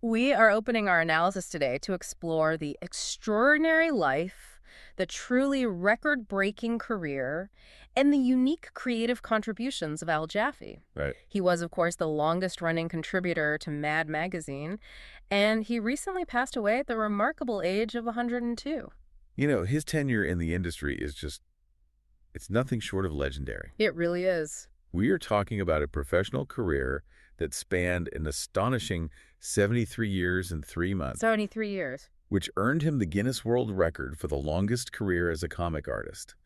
We are opening our analysis today to explore the extraordinary life, the truly record-breaking career, and the unique creative contributions of Al Jaffee. Right. He was, of course, the longest-running contributor to Mad magazine, and he recently passed away at the remarkable age of 102. You know, his tenure in the industry is it's nothing short of legendary. It really is. We are talking about a professional career that spanned an astonishing 73 years and 3 months, 73 years. which earned him the Guinness World Record for the longest career as a comic artist,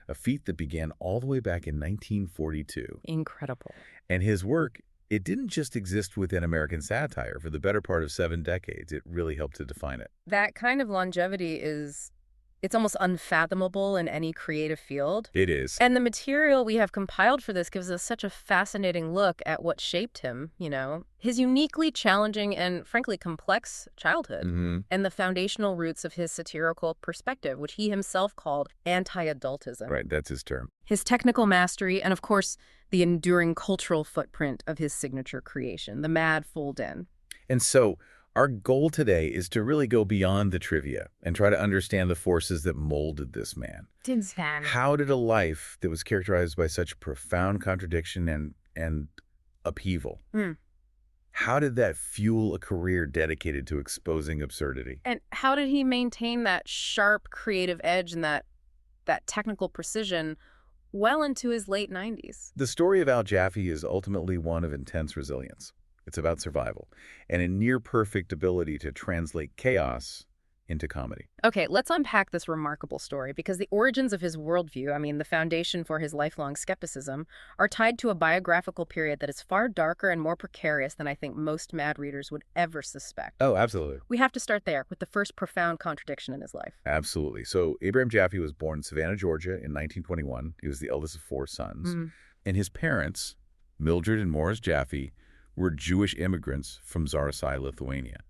a feat that began all the way back in 1942. Incredible. And his work, it didn't just exist within American satire for the better part of 7 decades. It really helped to define it. That kind of longevity it's almost unfathomable in any creative field. It is. And the material we have compiled for this gives us such a fascinating look at what shaped him, his uniquely challenging and frankly complex childhood, and the foundational roots of his satirical perspective, which he himself called anti-adultism. Right, that's his term. His technical mastery, and of course, the enduring cultural footprint of his signature creation, the Mad Full Den. And so our goal today is to really go beyond the trivia and try to understand the forces that molded this man. How did a life that was characterized by such profound contradiction and upheaval, how did that fuel a career dedicated to exposing absurdity? And how did he maintain that sharp creative edge and that technical precision well into his late 90s? The story of Al Jaffee is ultimately one of intense resilience. It's about survival and a near-perfect ability to translate chaos into comedy. Okay, let's unpack this remarkable story because the origins of his worldview, the foundation for his lifelong skepticism, are tied to a biographical period that is far darker and more precarious than I think most Mad readers would ever suspect. Oh, absolutely. We have to start there with the first profound contradiction in his life. Absolutely. So Abraham Jaffee was born in Savannah, Georgia in 1921. He was the eldest of 4 sons. And his parents, Mildred and Morris Jaffee, were Jewish immigrants from Zarsai, Lithuania.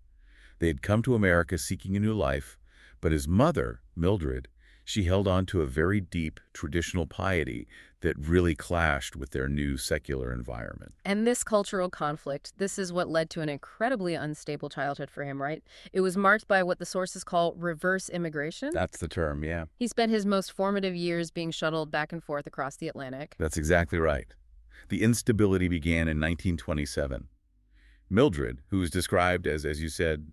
They had come to America seeking a new life, but his mother, Mildred, she held on to a very deep traditional piety that really clashed with their new secular environment. And this cultural conflict, this is what led to an incredibly unstable childhood for him, right? It was marked by what the sources call reverse immigration. That's the term, yeah. He spent his most formative years being shuttled back and forth across the Atlantic. That's exactly right. The instability began in 1927. Mildred, who is described as you said,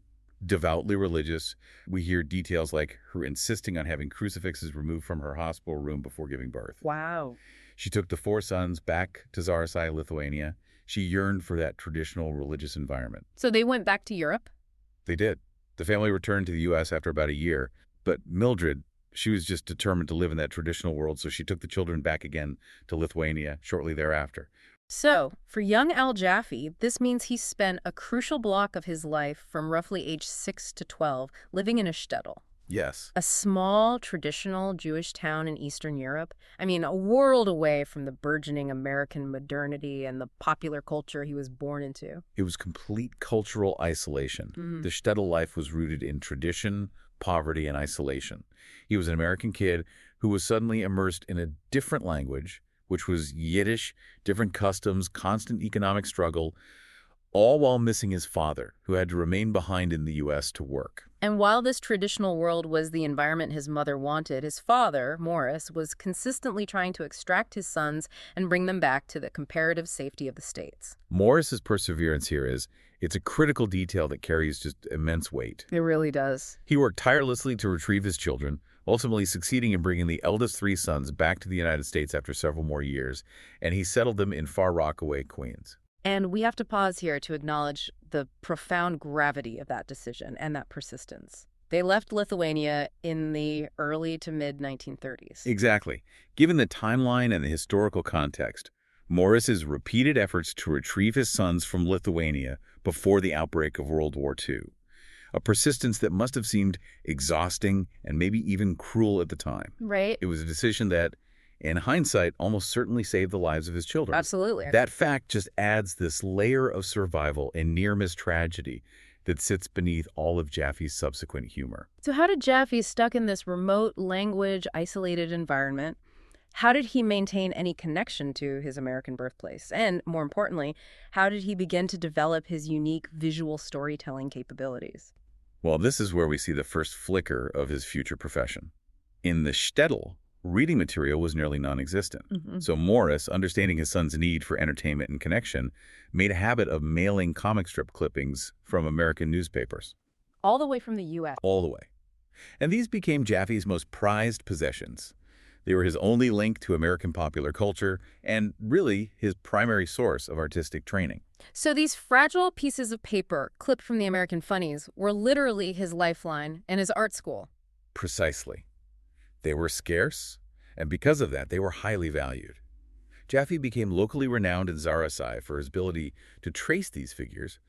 devoutly religious, we hear details like her insisting on having crucifixes removed from her hospital room before giving birth. Wow. She took the 4 sons back to Zarsai, Lithuania. She yearned for that traditional religious environment. So they went back to Europe? They did. The family returned to the U.S. after about a year, but Mildred, she was just determined to live in that traditional world, so she took the children back again to Lithuania shortly thereafter. So, for young Al Jaffee, this means he spent a crucial block of his life from roughly age 6 to 12 living in a shtetl. Yes. A small, traditional Jewish town in Eastern Europe. A world away from the burgeoning American modernity and the popular culture he was born into. It was complete cultural isolation. The shtetl life was rooted in tradition, poverty, and isolation. He was an American kid who was suddenly immersed in a different language, which was Yiddish, different customs, constant economic struggle, all while missing his father, who had to remain behind in the U.S. to work. And while this traditional world was the environment his mother wanted, his father, Morris, was consistently trying to extract his sons and bring them back to the comparative safety of the States. Morris's perseverance here it's a critical detail that carries just immense weight. It really does. He worked tirelessly to retrieve his children, ultimately succeeding in bringing the eldest 3 sons back to the United States after several more years, and he settled them in Far Rockaway, Queens. And we have to pause here to acknowledge the profound gravity of that decision and that persistence. They left Lithuania in the early to mid-1930s. Exactly. Given the timeline and the historical context, Morris's repeated efforts to retrieve his sons from Lithuania before the outbreak of World War II, a persistence that must have seemed exhausting and maybe even cruel at the time. Right. It was a decision that, in hindsight, almost certainly saved the lives of his children. Absolutely. That fact just adds this layer of survival and near-miss tragedy that sits beneath all of Jaffee's subsequent humor. So how did Jaffee, stuck in this remote language, isolated environment, How did he maintain any connection to his American birthplace? And more importantly, how did he begin to develop his unique visual storytelling capabilities? Well, this is where we see the first flicker of his future profession. In the shtetl, reading material was nearly non-existent. So Morris, understanding his son's need for entertainment and connection, made a habit of mailing comic strip clippings from American newspapers. All the way from the U.S. All the way. And these became Jaffee's most prized possessions. They were his only link to American popular culture and, really, his primary source of artistic training. So these fragile pieces of paper clipped from the American funnies were literally his lifeline and his art school. Precisely. They were scarce, and because of that, they were highly valued. Jaffee became locally renowned in Zarisai for his ability to trace these figures,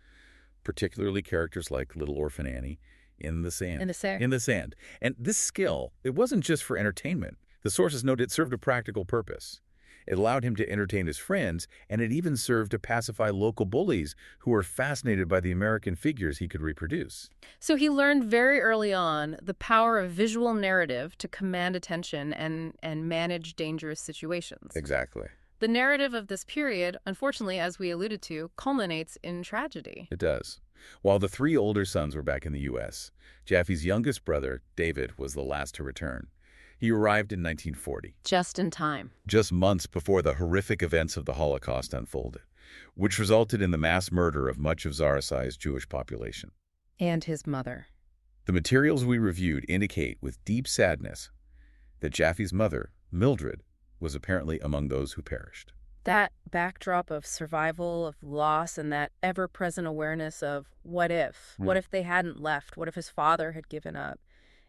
particularly characters like Little Orphan Annie, in the sand. In the sand. And this skill, it wasn't just for entertainment. The sources note it served a practical purpose. It allowed him to entertain his friends, and it even served to pacify local bullies who were fascinated by the American figures he could reproduce. So he learned very early on the power of visual narrative to command attention and manage dangerous situations. Exactly. The narrative of this period, unfortunately, as we alluded to, culminates in tragedy. It does. While the three older sons were back in the U.S., Jaffee's youngest brother, David, was the last to return. He arrived in 1940. Just in time. Just months before the horrific events of the Holocaust unfolded, which resulted in the mass murder of much of Zarisai's Jewish population. And his mother. The materials we reviewed indicate with deep sadness that Jaffee's mother, Mildred, was apparently among those who perished. That backdrop of survival, of loss, and that ever-present awareness of what if? What if they hadn't left? What if his father had given up?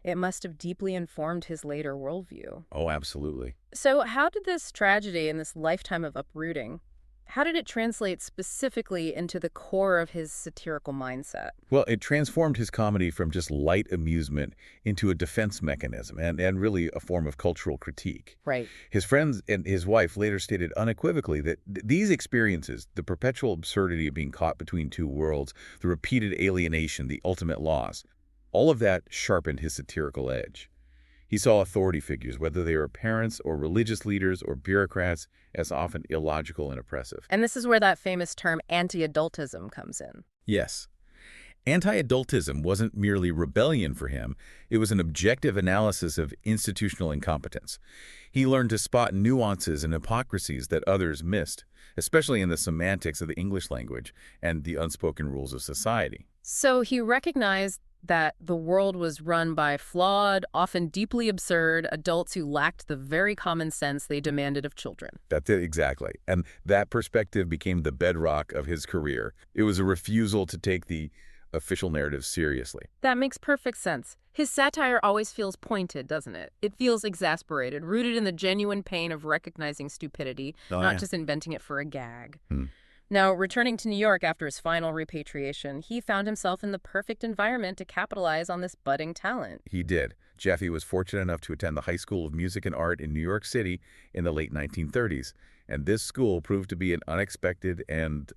It must have deeply informed his later worldview. Oh, absolutely. So how did this tragedy and this lifetime of uprooting, how did it translate specifically into the core of his satirical mindset? Well, it transformed his comedy from just light amusement into a defense mechanism and really a form of cultural critique. Right. His friends and his wife later stated unequivocally that these experiences, the perpetual absurdity of being caught between two worlds, the repeated alienation, the ultimate loss, all of that sharpened his satirical edge. He saw authority figures, whether they were parents or religious leaders or bureaucrats, as often illogical and oppressive. And this is where that famous term anti-adultism comes in. Yes. Anti-adultism wasn't merely rebellion for him. It was an objective analysis of institutional incompetence. He learned to spot nuances and hypocrisies that others missed, especially in the semantics of the English language and the unspoken rules of society. So he recognized that the world was run by flawed, often deeply absurd adults who lacked the very common sense they demanded of children. That's it, exactly. And that perspective became the bedrock of his career. It was a refusal to take the official narrative seriously. That makes perfect sense. His satire always feels pointed, doesn't it? It feels exasperated, rooted in the genuine pain of recognizing stupidity, not just inventing it for a gag. Now, returning to New York after his final repatriation, he found himself in the perfect environment to capitalize on this budding talent. He did. Jaffee was fortunate enough to attend the High School of Music and Art in New York City in the late 1930s, and this school proved to be an unexpected and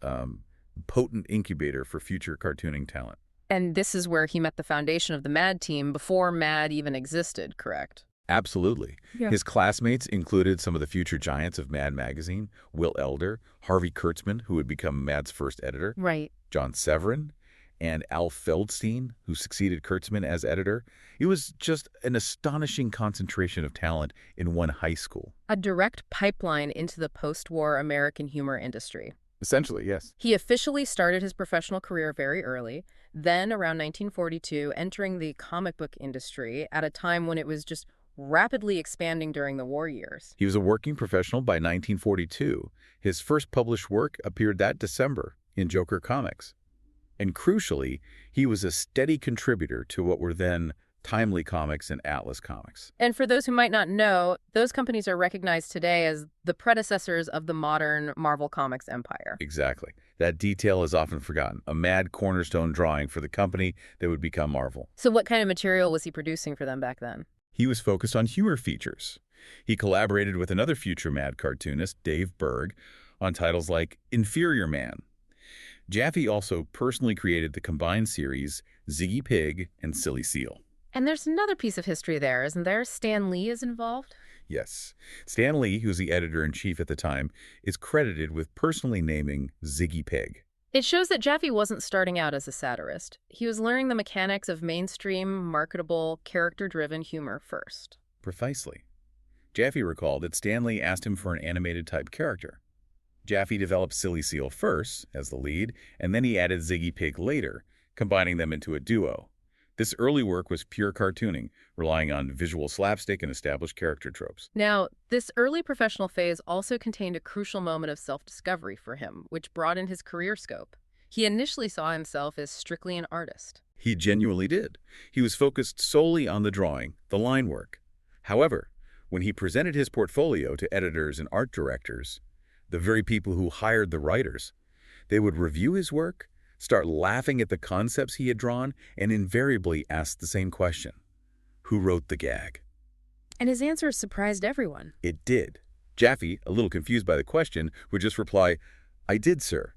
potent incubator for future cartooning talent. And this is where he met the foundation of the MAD team before MAD even existed, correct? Absolutely. Yeah. His classmates included some of the future giants of Mad magazine, Will Elder, Harvey Kurtzman, who would become Mad's first editor, right, John Severin, and Al Feldstein, who succeeded Kurtzman as editor. It was just an astonishing concentration of talent in one high school. A direct pipeline into the post-war American humor industry. Essentially, yes. He officially started his professional career very early, then around 1942, entering the comic book industry at a time when it was just rapidly expanding during the war years. He was a working professional by 1942. His first published work appeared that December in Joker Comics. And crucially, he was a steady contributor to what were then Timely Comics and Atlas Comics. And for those who might not know, those companies are recognized today as the predecessors of the modern Marvel Comics empire. Exactly. That detail is often forgotten. A mad cornerstone drawing for the company that would become Marvel. So what kind of material was he producing for them back then? He was focused on humor features. He collaborated with another future Mad cartoonist, Dave Berg, on titles like Inferior Man. Jaffee also personally created the combined series Ziggy Pig and Silly Seal. And there's another piece of history there, isn't there? Stan Lee is involved? Yes. Stan Lee, who's the editor-in-chief at the time, is credited with personally naming Ziggy Pig. It shows that Jaffee wasn't starting out as a satirist. He was learning the mechanics of mainstream, marketable, character-driven humor first. Precisely. Jaffee recalled that Stan Lee asked him for an animated-type character. Jaffee developed Silly Seal first, as the lead, and then he added Ziggy Pig later, combining them into a duo. This early work was pure cartooning, relying on visual slapstick and established character tropes. Now, this early professional phase also contained a crucial moment of self-discovery for him, which broadened his career scope. He initially saw himself as strictly an artist. He genuinely did. He was focused solely on the drawing, the line work. However, when he presented his portfolio to editors and art directors, the very people who hired the writers, they would review his work, start laughing at the concepts he had drawn, and invariably ask the same question: who wrote the gag? And his answer surprised everyone. It did. Jaffee, a little confused by the question, would just reply, "I did, sir."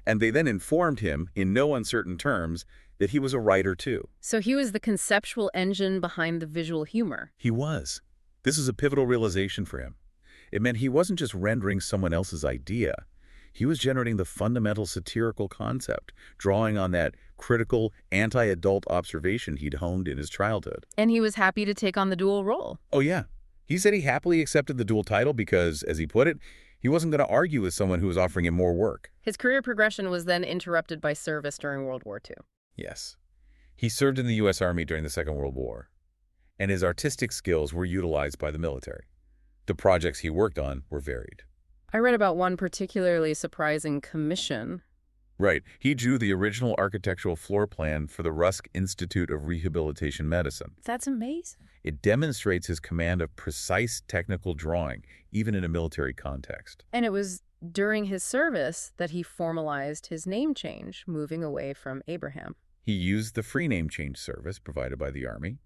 And they then informed him, in no uncertain terms, that he was a writer too. So he was the conceptual engine behind the visual humor. He was. This is a pivotal realization for him. It meant he wasn't just rendering someone else's idea. He was generating the fundamental satirical concept, drawing on that critical, anti-adult observation he'd honed in his childhood. And he was happy to take on the dual role. Oh, yeah. He said he happily accepted the dual title because, as he put it, he wasn't going to argue with someone who was offering him more work. His career progression was then interrupted by service during World War II. Yes. He served in the U.S. Army during the Second World War, and his artistic skills were utilized by the military. The projects he worked on were varied. I read about one particularly surprising commission. Right. He drew the original architectural floor plan for the Rusk Institute of Rehabilitation Medicine. That's amazing. It demonstrates his command of precise technical drawing, even in a military context. And it was during his service that he formalized his name change, moving away from Abraham. He used the free name change service provided by the Army.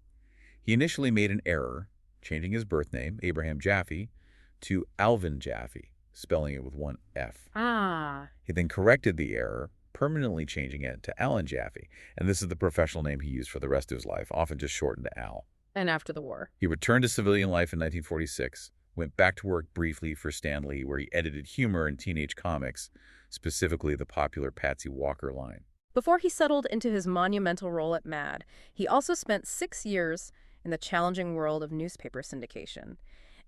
He initially made an error, changing his birth name, Abraham Jaffee, to Alvin Jaffee, spelling it with one F. He then corrected the error, permanently changing it to Alan Jaffee, and this is the professional name he used for the rest of his life, often just shortened to Al. And after the war. He returned to civilian life in 1946, went back to work briefly for Stan Lee, where he edited humor in teenage comics, specifically the popular Patsy Walker line. Before he settled into his monumental role at Mad, he also spent 6 years in the challenging world of newspaper syndication.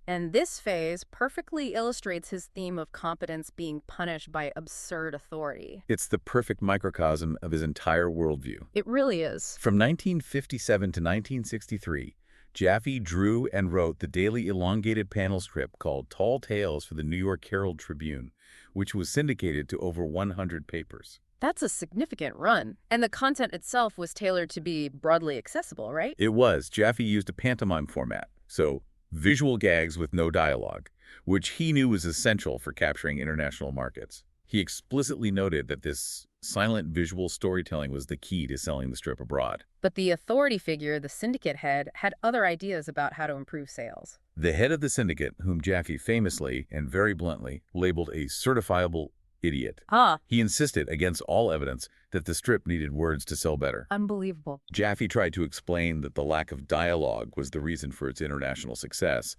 And this phase perfectly illustrates his theme of competence being punished by absurd authority. It's the perfect microcosm of his entire worldview. It really is. From 1957 to 1963, Jaffee drew and wrote the daily elongated panel strip called Tall Tales for the New York Herald Tribune, which was syndicated to over 100 papers. That's a significant run. And the content itself was tailored to be broadly accessible, right? It was. Jaffee used a pantomime format, so visual gags with no dialogue, which he knew was essential for capturing international markets. He explicitly noted that this silent visual storytelling was the key to selling the strip abroad. But the authority figure, the syndicate head, had other ideas about how to improve sales. The head of the syndicate, whom Jaffee famously and very bluntly labeled a certifiable idiot. He insisted, against all evidence, that the strip needed words to sell better. Unbelievable. Jaffee tried to explain that the lack of dialogue was the reason for its international success,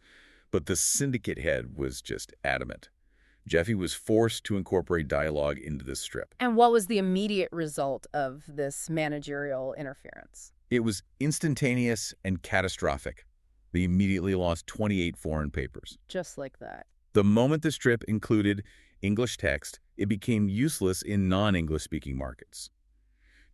but the syndicate head was just adamant. Jaffee was forced to incorporate dialogue into the strip. And what was the immediate result of this managerial interference? It was instantaneous and catastrophic. They immediately lost 28 foreign papers. Just like that. The moment the strip included English text, it became useless in non-English speaking markets.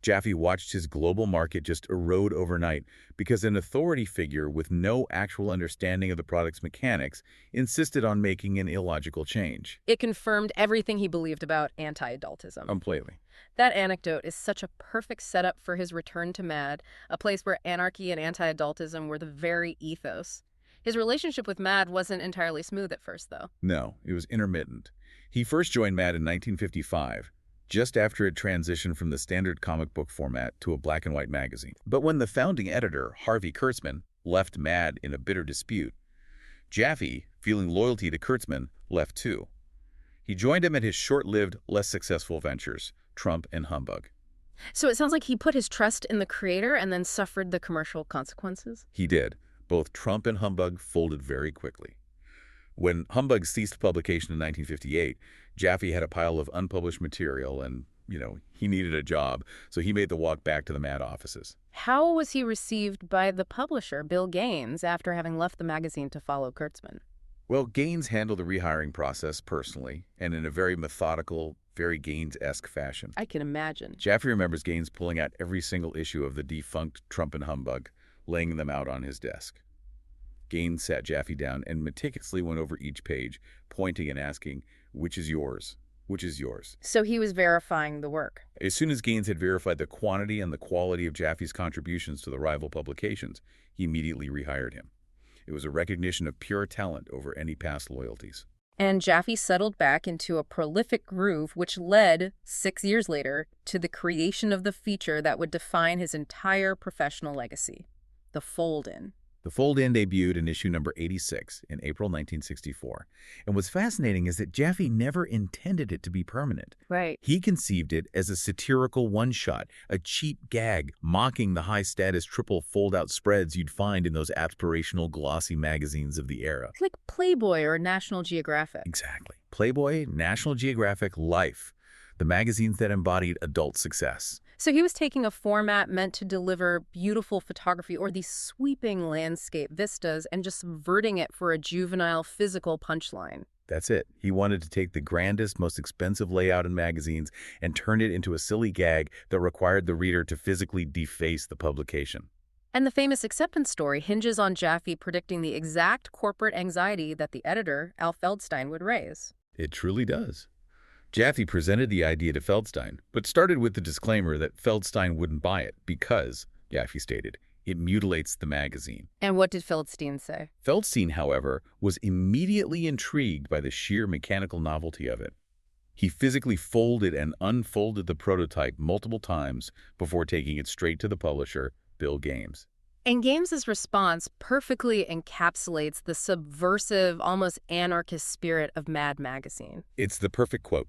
Jaffee watched his global market just erode overnight because an authority figure with no actual understanding of the product's mechanics insisted on making an illogical change. It confirmed everything he believed about anti-adultism. Completely. That anecdote is such a perfect setup for his return to Mad, a place where anarchy and anti-adultism were the very ethos. His relationship with Mad wasn't entirely smooth at first, though. No, it was intermittent. He first joined Mad in 1955, just after it transitioned from the standard comic book format to a black and white magazine. But when the founding editor, Harvey Kurtzman, left Mad in a bitter dispute, Jaffee, feeling loyalty to Kurtzman, left too. He joined him at his short-lived, less successful ventures, Trump and Humbug. So it sounds like he put his trust in the creator and then suffered the commercial consequences? He did. Both Trump and Humbug folded very quickly. When Humbug ceased publication in 1958, Jaffee had a pile of unpublished material and, he needed a job, so he made the walk back to the Mad offices. How was he received by the publisher, Bill Gaines, after having left the magazine to follow Kurtzman? Well, Gaines handled the rehiring process personally and in a very methodical, very Gaines-esque fashion. I can imagine. Jaffee remembers Gaines pulling out every single issue of the defunct Trump and Humbug, laying them out on his desk. Gaines sat Jaffee down and meticulously went over each page, pointing and asking, "Which is yours? Which is yours?" So he was verifying the work. As soon as Gaines had verified the quantity and the quality of Jaffee's contributions to the rival publications, he immediately rehired him. It was a recognition of pure talent over any past loyalties. And Jaffee settled back into a prolific groove, which led, 6 years later, to the creation of the feature that would define his entire professional legacy, the fold-in. The fold-in debuted in issue number 86 in April 1964. And what's fascinating is that Jaffee never intended it to be permanent. Right. He conceived it as a satirical one-shot, a cheap gag, mocking the high-status triple fold-out spreads you'd find in those aspirational glossy magazines of the era. Like Playboy or National Geographic. Exactly. Playboy, National Geographic, Life, the magazines that embodied adult success. So he was taking a format meant to deliver beautiful photography or these sweeping landscape vistas and just subverting it for a juvenile physical punchline. That's it. He wanted to take the grandest, most expensive layout in magazines and turn it into a silly gag that required the reader to physically deface the publication. And the famous acceptance story hinges on Jaffee predicting the exact corporate anxiety that the editor, Al Feldstein, would raise. It truly does. Jaffee presented the idea to Feldstein, but started with the disclaimer that Feldstein wouldn't buy it because, Jaffee stated, it mutilates the magazine. And what did Feldstein say? Feldstein, however, was immediately intrigued by the sheer mechanical novelty of it. He physically folded and unfolded the prototype multiple times before taking it straight to the publisher, Bill Gaines. And Games's response perfectly encapsulates the subversive, almost anarchist spirit of Mad Magazine. It's the perfect quote.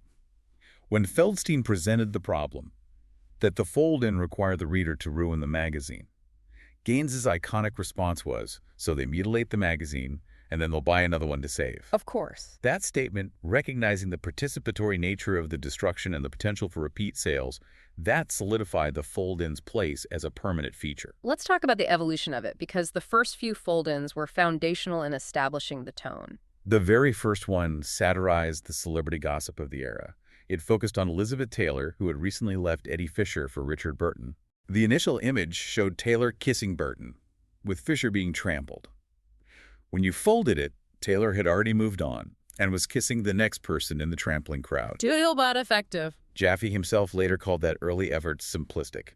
When Feldstein presented the problem, that the fold-in required the reader to ruin the magazine, Gaines's iconic response was, so they mutilate the magazine, and then they'll buy another one to save. Of course. That statement, recognizing the participatory nature of the destruction and the potential for repeat sales, that solidified the fold-in's place as a permanent feature. Let's talk about the evolution of it, because the first few fold-ins were foundational in establishing the tone. The very first one satirized the celebrity gossip of the era. It focused on Elizabeth Taylor, who had recently left Eddie Fisher for Richard Burton. The initial image showed Taylor kissing Burton, with Fisher being trampled. When you folded it, Taylor had already moved on and was kissing the next person in the trampling crowd. Dual but effective. Jaffee himself later called that early effort simplistic.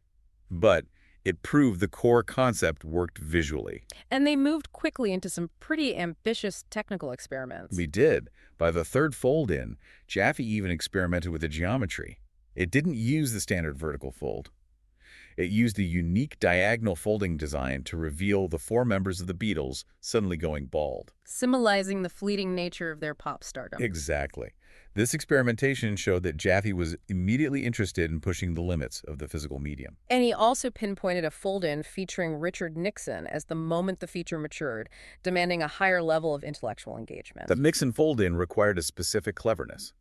But it proved the core concept worked visually. And they moved quickly into some pretty ambitious technical experiments. We did. By the third fold-in, Jaffee even experimented with the geometry. It didn't use the standard vertical fold. It used a unique diagonal folding design to reveal the four members of the Beatles suddenly going bald. Symbolizing the fleeting nature of their pop stardom. Exactly. This experimentation showed that Jaffee was immediately interested in pushing the limits of the physical medium. And he also pinpointed a fold-in featuring Richard Nixon as the moment the feature matured, demanding a higher level of intellectual engagement. The Nixon fold-in required a specific cleverness.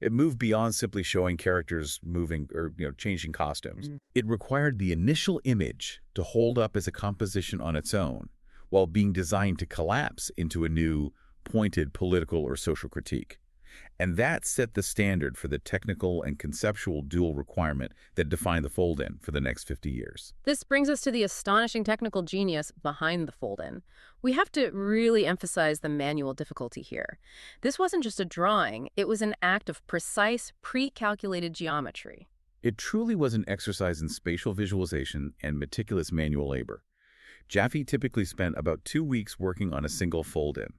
It moved beyond simply showing characters moving or changing costumes. It required the initial image to hold up as a composition on its own, while being designed to collapse into a new, pointed political or social critique. And that set the standard for the technical and conceptual dual requirement that defined the fold-in for the next 50 years. This brings us to the astonishing technical genius behind the fold-in. We have to really emphasize the manual difficulty here. This wasn't just a drawing, it was an act of precise, pre-calculated geometry. It truly was an exercise in spatial visualization and meticulous manual labor. Jaffee typically spent about 2 weeks working on a single fold-in,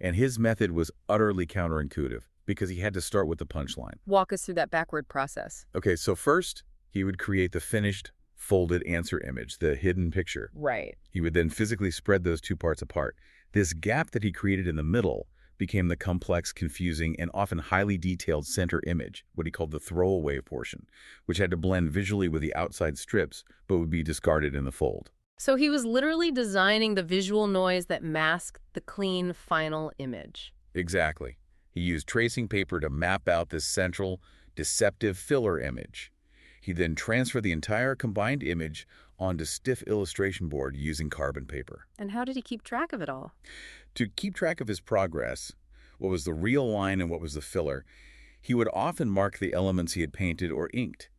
and his method was utterly counterintuitive because he had to start with the punchline. Walk us through that backward process. Okay, so first, he would create the finished, folded answer image, the hidden picture. Right. He would then physically spread those two parts apart. This gap that he created in the middle became the complex, confusing, and often highly detailed center image, what he called the throwaway portion, which had to blend visually with the outside strips, but would be discarded in the fold. So he was literally designing the visual noise that masked the clean, final image. Exactly. He used tracing paper to map out this central, deceptive filler image. He then transferred the entire combined image onto stiff illustration board using carbon paper. And how did he keep track of it all? To keep track of his progress, what was the real line and what was the filler, he would often mark the elements he had painted or inked,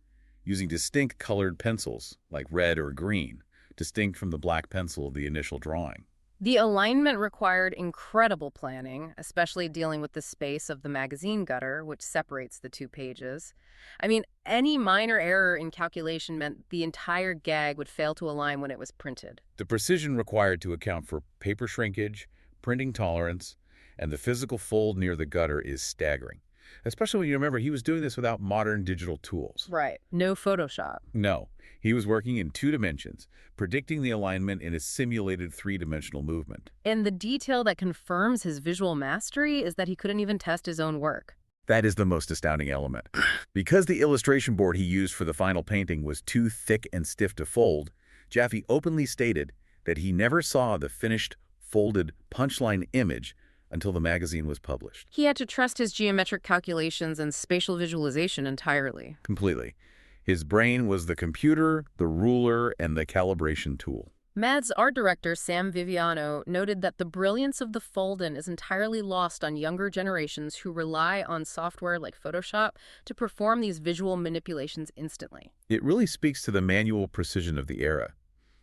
using distinct colored pencils, like red or green, distinct from the black pencil of the initial drawing. The alignment required incredible planning, especially dealing with the space of the magazine gutter, which separates the two pages. I mean, any minor error in calculation meant the entire gag would fail to align when it was printed. The precision required to account for paper shrinkage, printing tolerance, and the physical fold near the gutter is staggering. Especially when you remember he was doing this without modern digital tools. Right. No Photoshop. No. He was working in 2 dimensions, predicting the alignment in a simulated 3-dimensional movement. And the detail that confirms his visual mastery is that he couldn't even test his own work. That is the most astounding element. Because the illustration board he used for the final painting was too thick and stiff to fold, Jaffee openly stated that he never saw the finished, folded punchline image until the magazine was published. He had to trust his geometric calculations and spatial visualization entirely. Completely. His brain was the computer, the ruler, and the calibration tool. Mad's art director, Sam Viviano, noted that the brilliance of the fold-in is entirely lost on younger generations who rely on software like Photoshop to perform these visual manipulations instantly. It really speaks to the manual precision of the era.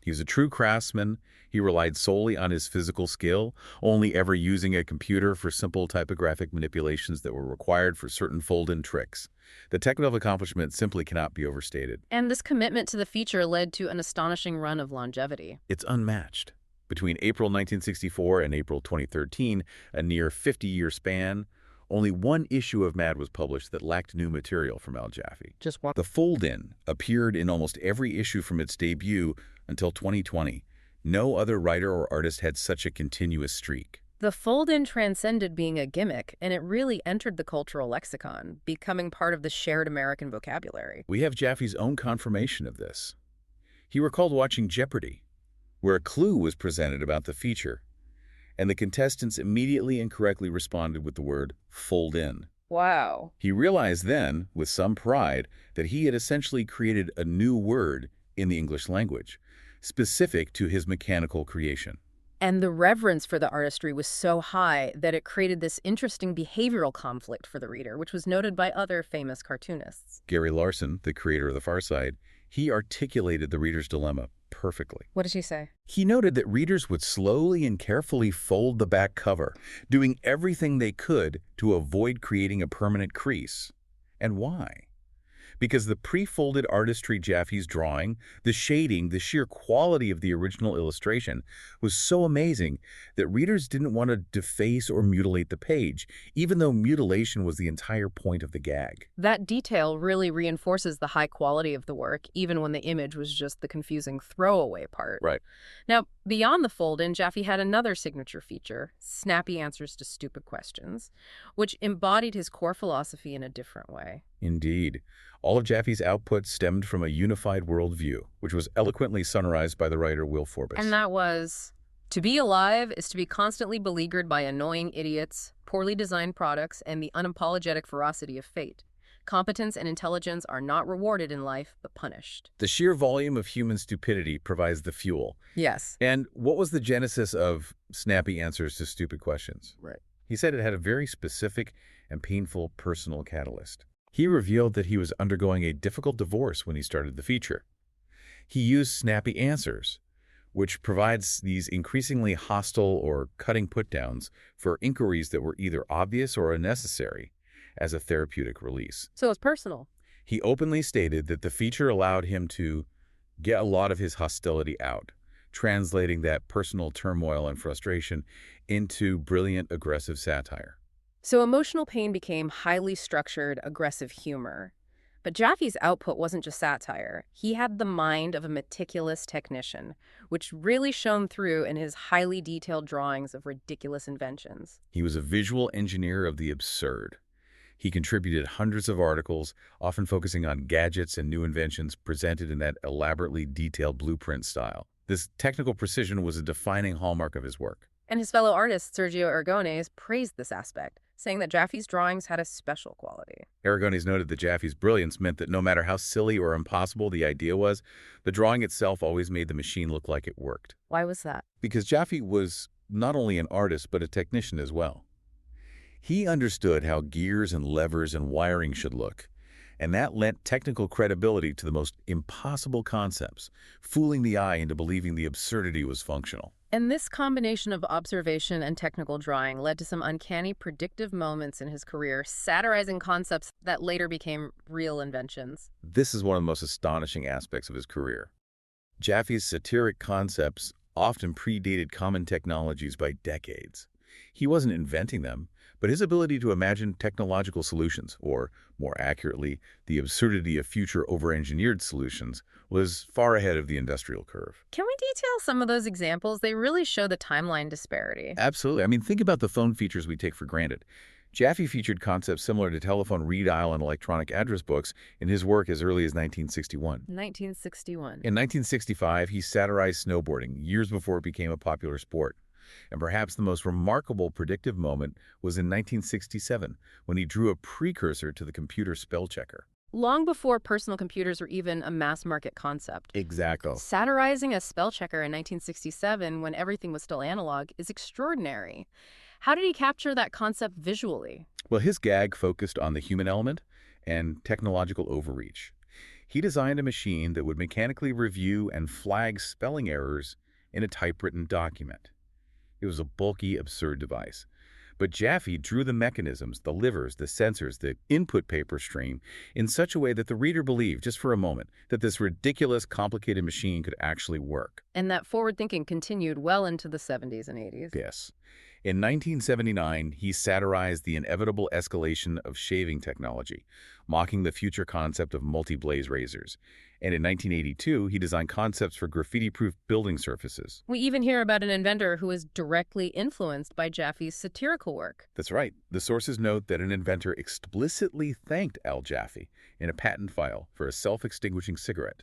He was a true craftsman. He relied solely on his physical skill, only ever using a computer for simple typographic manipulations that were required for certain fold-in tricks. The technical accomplishment simply cannot be overstated. And this commitment to the feature led to an astonishing run of longevity. It's unmatched. Between April 1964 and April 2013, a near 50-year span, only one issue of Mad was published that lacked new material from Al Jaffee. Just one. The fold-in appeared in almost every issue from its debut until 2020. No other writer or artist had such a continuous streak. The fold-in transcended being a gimmick, and it really entered the cultural lexicon, becoming part of the shared American vocabulary. We have Jaffee's own confirmation of this. He recalled watching Jeopardy! Where a clue was presented about the feature, and the contestants immediately and correctly responded with the word fold in. Wow. He realized then, with some pride, that he had essentially created a new word in the English language, specific to his mechanical creation. And the reverence for the artistry was so high that it created this interesting behavioral conflict for the reader, which was noted by other famous cartoonists. Gary Larson, the creator of The Far Side, he articulated the reader's dilemma perfectly. What did he say? He noted that readers would slowly and carefully fold the back cover, doing everything they could to avoid creating a permanent crease. And why? Because the pre-folded artistry Jaffee's drawing, the shading, the sheer quality of the original illustration was so amazing that readers didn't want to deface or mutilate the page, even though mutilation was the entire point of the gag. That detail really reinforces the high quality of the work, even when the image was just the confusing throwaway part. Right. Now, beyond the fold-in, Jaffee had another signature feature, snappy answers to stupid questions, which embodied his core philosophy in a different way. Indeed. All of Jaffee's output stemmed from a unified worldview, which was eloquently summarized by the writer Will Forbes. And that was, to be alive is to be constantly beleaguered by annoying idiots, poorly designed products, and the unapologetic ferocity of fate. Competence and intelligence are not rewarded in life, but punished. The sheer volume of human stupidity provides the fuel. Yes. And what was the genesis of snappy answers to stupid questions? Right. He said it had a very specific and painful personal catalyst. He revealed that he was undergoing a difficult divorce when he started the feature. He used snappy answers, which provides these increasingly hostile or cutting put-downs for inquiries that were either obvious or unnecessary, as a therapeutic release. So it's personal. He openly stated that the feature allowed him to get a lot of his hostility out, translating that personal turmoil and frustration into brilliant, aggressive satire. So emotional pain became highly structured, aggressive humor. But Jaffee's output wasn't just satire. He had the mind of a meticulous technician, which really shone through in his highly detailed drawings of ridiculous inventions. He was a visual engineer of the absurd. He contributed hundreds of articles, often focusing on gadgets and new inventions presented in that elaborately detailed blueprint style. This technical precision was a defining hallmark of his work. And his fellow artist, Sergio Aragonés, praised this aspect, saying that Jaffee's drawings had a special quality. Aragonés noted that Jaffee's brilliance meant that no matter how silly or impossible the idea was, the drawing itself always made the machine look like it worked. Why was that? Because Jaffee was not only an artist, but a technician as well. He understood how gears and levers and wiring should look, and that lent technical credibility to the most impossible concepts, fooling the eye into believing the absurdity was functional. And this combination of observation and technical drawing led to some uncanny predictive moments in his career, satirizing concepts that later became real inventions. This is one of the most astonishing aspects of his career. Jaffee's satiric concepts often predated common technologies by decades. He wasn't inventing them, but his ability to imagine technological solutions, or more accurately, the absurdity of future over-engineered solutions, was far ahead of the industrial curve. Can we detail some of those examples? They really show the timeline disparity. Absolutely. I mean, think about the phone features we take for granted. Jaffee featured concepts similar to telephone redial and electronic address books in his work as early as 1961. 1961. In 1965, he satirized snowboarding, years before it became a popular sport. And perhaps the most remarkable predictive moment was in 1967, when he drew a precursor to the computer spell checker. Long before personal computers were even a mass-market concept. Exactly. Satirizing a spell checker in 1967, when everything was still analog, is extraordinary. How did he capture that concept visually? Well, his gag focused on the human element and technological overreach. He designed a machine that would mechanically review and flag spelling errors in a typewritten document. It was a bulky, absurd device. But Jaffee drew the mechanisms, the levers, the sensors, the input paper stream in such a way that the reader believed, just for a moment, that this ridiculous, complicated machine could actually work. And that forward thinking continued well into the 70s and 80s. Yes. In 1979, he satirized the inevitable escalation of shaving technology, mocking the future concept of multi-blaze razors. And in 1982, he designed concepts for graffiti-proof building surfaces. We even hear about an inventor who was directly influenced by Jaffee's satirical work. That's right. The sources note that an inventor explicitly thanked Al Jaffee in a patent file for a self-extinguishing cigarette,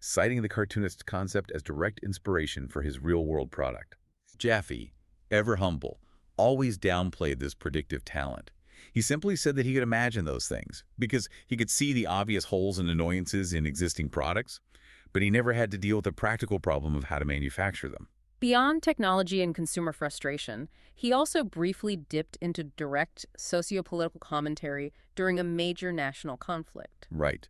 citing the cartoonist's concept as direct inspiration for his real-world product. Jaffee, ever humble, always downplayed this predictive talent. He simply said that he could imagine those things because he could see the obvious holes and annoyances in existing products, but he never had to deal with the practical problem of how to manufacture them. Beyond technology and consumer frustration, he also briefly dipped into direct socio-political commentary during a major national conflict. Right.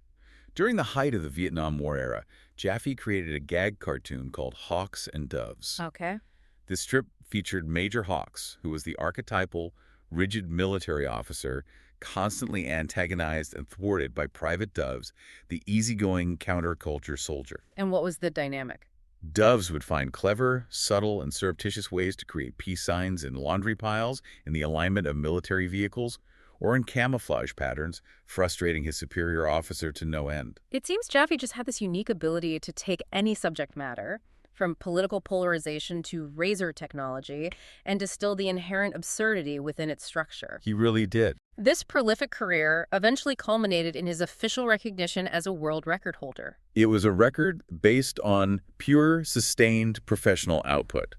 During the height of the Vietnam War era, Jaffee created a gag cartoon called Hawks and Doves. Okay. This strip featured Major Hawks, who was the archetypal, rigid military officer, constantly antagonized and thwarted by Private Doves, the easygoing counterculture soldier. And what was the dynamic? Doves would find clever, subtle, and surreptitious ways to create peace signs in laundry piles, in the alignment of military vehicles, or in camouflage patterns, frustrating his superior officer to no end. It seems Jaffee just had this unique ability to take any subject matter, from political polarization to razor technology, and distill the inherent absurdity within its structure. He really did. This prolific career eventually culminated in his official recognition as a world record holder. It was a record based on pure, sustained professional output.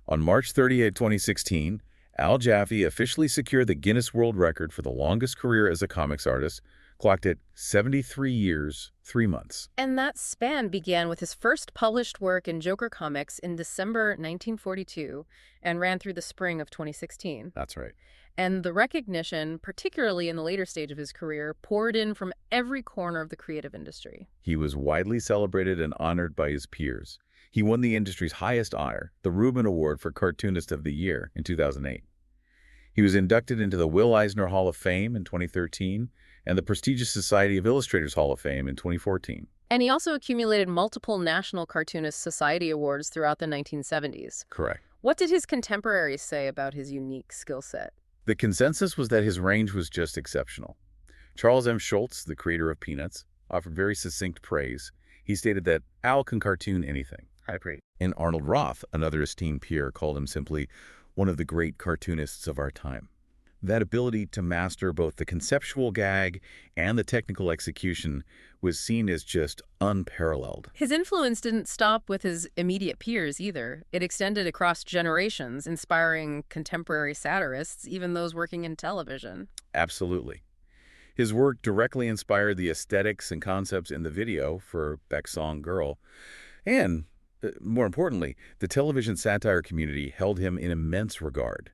On March 30, 2016, Al Jaffee officially secured the Guinness World Record for the longest career as a comics artist, clocked at 73 years, 3 months. And that span began with his first published work in Joker Comics in December 1942 and ran through the spring of 2016. That's right. And the recognition, particularly in the later stage of his career, poured in from every corner of the creative industry. He was widely celebrated and honored by his peers. He won the industry's highest honor, the Reuben Award for Cartoonist of the Year, in 2008. He was inducted into the Will Eisner Hall of Fame in 2013 and the prestigious Society of Illustrators Hall of Fame in 2014. And he also accumulated multiple National Cartoonist Society awards throughout the 1970s. Correct. What did his contemporaries say about his unique skill set? The consensus was that his range was just exceptional. Charles M. Schulz, the creator of Peanuts, offered very succinct praise. He stated that Al can cartoon anything. I agree. And Arnold Roth, another esteemed peer, called him simply one of the great cartoonists of our time. That ability to master both the conceptual gag and the technical execution was seen as just unparalleled. His influence didn't stop with his immediate peers either. It extended across generations, inspiring contemporary satirists, even those working in television. Absolutely. His work directly inspired the aesthetics and concepts in the video for Beck's song Girl. And, more importantly, the television satire community held him in immense regard.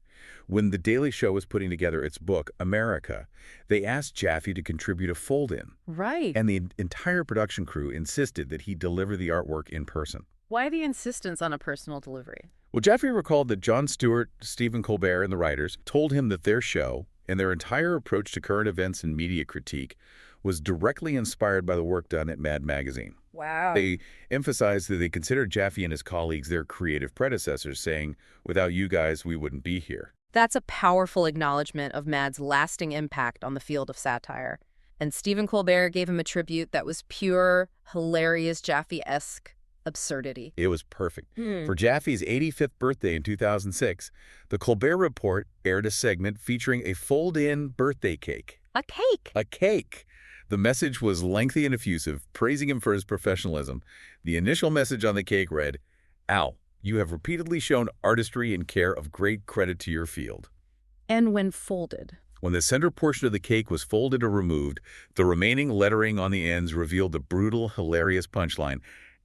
When The Daily Show was putting together its book, America, they asked Jaffee to contribute a fold-in. Right. And the entire production crew insisted that he deliver the artwork in person. Why the insistence on a personal delivery? Well, Jaffee recalled that Jon Stewart, Stephen Colbert, and the writers told him that their show and their entire approach to current events and media critique was directly inspired by the work done at Mad Magazine. Wow. They emphasized that they considered Jaffee and his colleagues their creative predecessors, saying, "Without you guys, we wouldn't be here." That's a powerful acknowledgement of Mad's lasting impact on the field of satire. And Stephen Colbert gave him a tribute that was pure, hilarious, Jaffee-esque absurdity. It was perfect. For Jaffee's 85th birthday in 2006, the Colbert Report aired a segment featuring a fold-in birthday cake. A cake? A cake! The message was lengthy and effusive, praising him for his professionalism. The initial message on the cake read, "Al, you have repeatedly shown artistry and care of great credit to your field." And when folded. When the center portion of the cake was folded or removed, the remaining lettering on the ends revealed the brutal, hilarious punchline,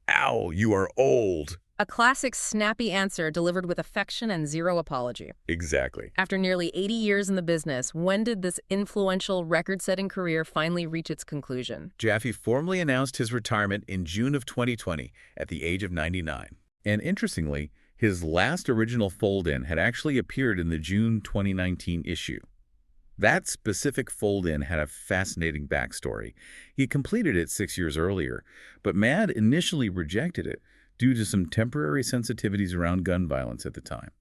"Al, you are old." A classic snappy answer delivered with affection and zero apology. Exactly. After nearly 80 years in the business, when did this influential record-setting career finally reach its conclusion? Jaffee formally announced his retirement in June of 2020 at the age of 99. And interestingly, his last original fold-in had actually appeared in the June 2019 issue. That specific fold-in had a fascinating backstory. He completed it 6 years earlier, but Mad initially rejected it due to some temporary sensitivities around gun violence at the time.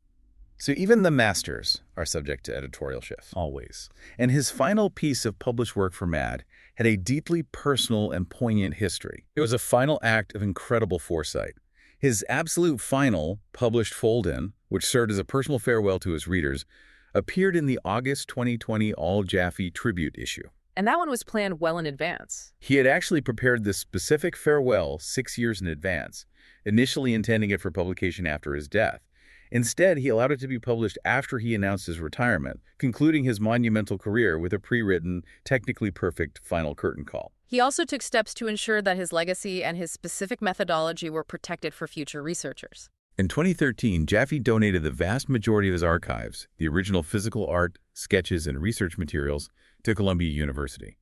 So even the masters are subject to editorial shifts. Always. And his final piece of published work for Mad had a deeply personal and poignant history. It was a final act of incredible foresight. His absolute final published fold-in, which served as a personal farewell to his readers, appeared in the August 2020 All Jaffee tribute issue. And that one was planned well in advance. He had actually prepared this specific farewell 6 years in advance, initially intending it for publication after his death. Instead, he allowed it to be published after he announced his retirement, concluding his monumental career with a pre-written, technically perfect final curtain call. He also took steps to ensure that his legacy and his specific methodology were protected for future researchers. In 2013, Jaffee donated the vast majority of his archives, the original physical art, sketches, and research materials, to Columbia University.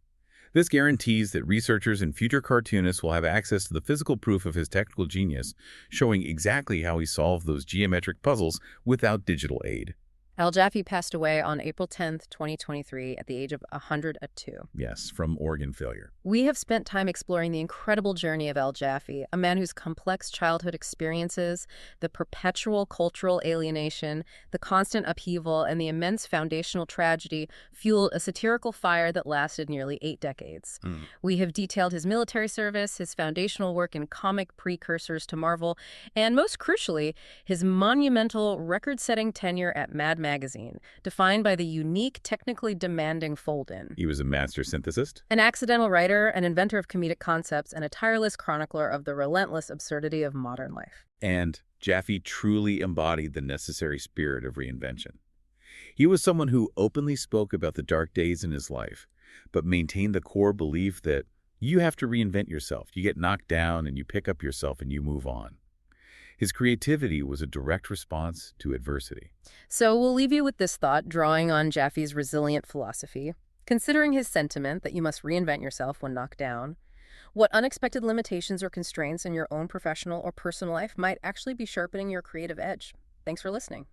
This guarantees that researchers and future cartoonists will have access to the physical proof of his technical genius, showing exactly how he solved those geometric puzzles without digital aid. Al Jaffee passed away on April 10th, 2023, at the age of 102. Yes, from organ failure. We have spent time exploring the incredible journey of Al Jaffee, a man whose complex childhood experiences, the perpetual cultural alienation, the constant upheaval, and the immense foundational tragedy fueled a satirical fire that lasted nearly 8 decades. We have detailed his military service, his foundational work in comic precursors to Marvel, and most crucially, his monumental record-setting tenure at Mad Magazine, defined by the unique, technically demanding fold-in. He was a master synthesist, An accidental writer, an inventor of comedic concepts, and a tireless chronicler of the relentless absurdity of modern life. and Jaffee truly embodied the necessary spirit of reinvention. He was someone who openly spoke about the dark days in his life, but maintained the core belief that you have to reinvent yourself. You get knocked down and you pick up yourself and you move on. His creativity was a direct response to adversity. So we'll leave you with this thought, drawing on Jaffee's resilient philosophy. Considering his sentiment that you must reinvent yourself when knocked down, what unexpected limitations or constraints in your own professional or personal life might actually be sharpening your creative edge? Thanks for listening.